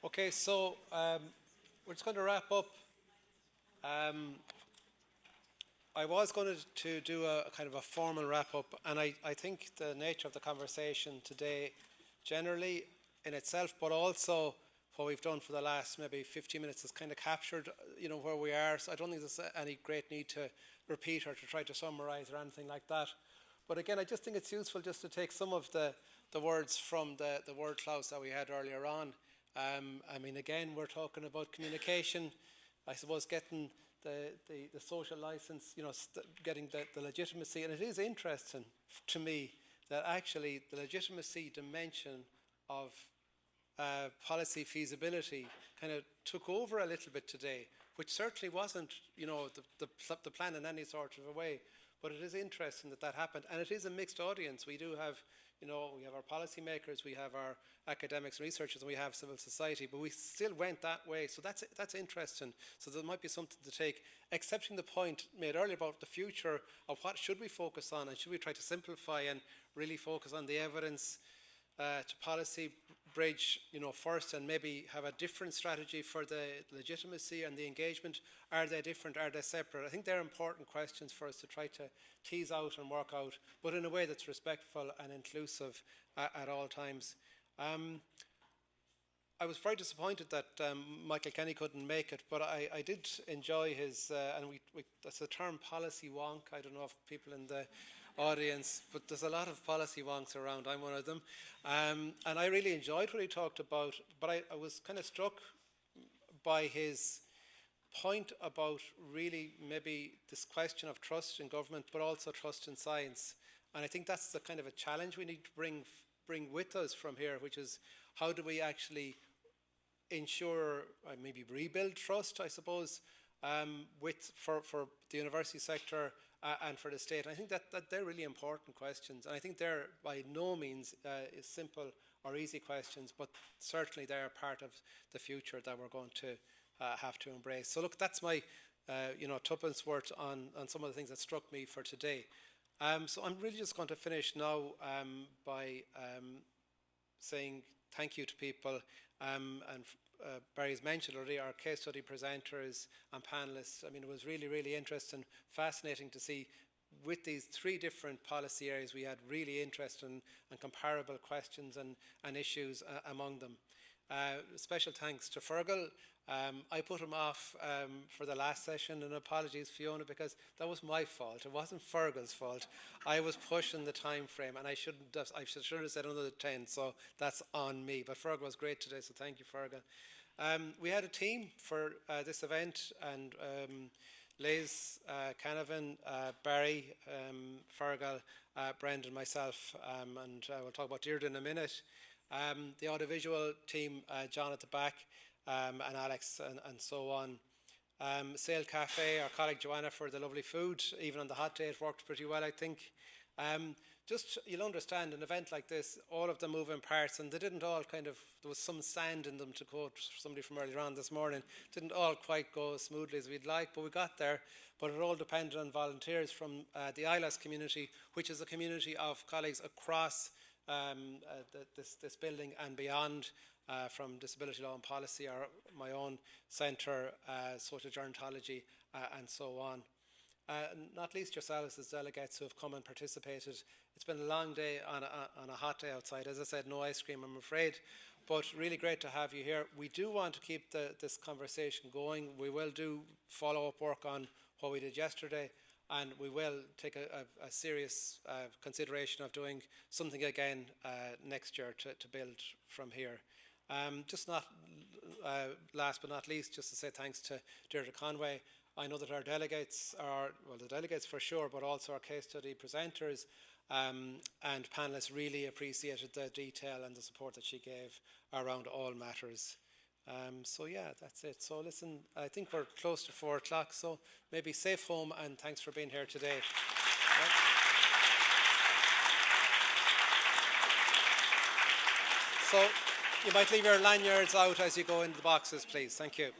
Okay, so we're just going to wrap up. I was going to do a kind of a formal wrap up, and I think the nature of the conversation today, generally in itself, but also what we've done for the last maybe 50 minutes, has kind of captured, where we are. So I don't think there's any great need to repeat or to try to summarise or anything like that. But again, I just think it's useful just to take some of the words from the word clouds that we had earlier on. I mean, again, we're talking about communication, I suppose, getting the social license, getting the legitimacy. And it is interesting to me that actually the legitimacy dimension of policy feasibility kind of took over a little bit today, which certainly wasn't, the plan in any sort of a way. But it is interesting that happened. And it is a mixed audience. We do have, we have our policymakers, we have our academics and researchers, and we have civil society, but we still went that way. So that's interesting. So there might be something to take, accepting the point made earlier about the future of what should we focus on, and should we try to simplify and really focus on the evidence to policy bridge, first, and maybe have a different strategy for the legitimacy and the engagement. Are they different? Are they separate? I think they're important questions for us to try to tease out and work out, but in a way that's respectful and inclusive at all times. I was very disappointed that Michael Kenny couldn't make it, but I did enjoy his, and that's the term policy wonk. I don't know if people in the audience, but there's a lot of policy wonks around. I'm one of them. And I really enjoyed what he talked about, but I was kind of struck by his point about really maybe this question of trust in government, but also trust in science. And I think that's the kind of a challenge we need to bring with us from here, which is how do we actually ensure, maybe rebuild trust, I suppose, for the university sector and for the state. And I think that they're really important questions. And I think they're by no means simple or easy questions, but certainly they're part of the future that we're going to have to embrace. So look, that's my tuppence worth on some of the things that struck me for today. So I'm really just going to finish now by saying thank you to people, and Barry's mentioned already our case study presenters and panelists. I mean, it was really, really interesting, fascinating to see with these three different policy areas we had really interesting and comparable questions and issues among them. Special thanks to Fergal. I put him off for the last session, and apologies, Fiona, because that was my fault. It wasn't Fergal's fault. I was pushing the time frame, and I should have said another 10, so that's on me. But Fergal was great today, so thank you, Fergal. We had a team for this event, and Liz, Canavan, Barry, Fergal, Brendan, myself, and we'll talk about Deirdre in a minute. The audiovisual team, John at the back, and Alex, and so on. Sale Cafe, our colleague Joanna, for the lovely food. Even on the hot day, it worked pretty well, I think. Just, you'll understand, an event like this, all of the moving parts, and they didn't all there was some sand in them, to quote somebody from earlier on this morning, didn't all quite go as smoothly as we'd like, but we got there. But it all depended on volunteers from the ILAS community, which is a community of colleagues across this building and beyond, from Disability Law and Policy, or my own centre, Social Gerontology, and so on. Not least yourselves as delegates who have come and participated. It's been a long day on a hot day outside. As I said, no ice cream, I'm afraid, but really great to have you here. We do want to keep this conversation going. We will do follow-up work on what we did yesterday, and we will take a serious consideration of doing something again next year to build from here. Just not last but not least, just to say thanks to Deirdre Conway. I know that our delegates are, well, the delegates for sure, but also our case study presenters and panelists really appreciated the detail and the support that she gave around all matters. So yeah, that's it. So listen, I think we're close to 4 o'clock, so maybe safe home, and thanks for being here today. Right. So you might leave your lanyards out as you go into the boxes, please. Thank you.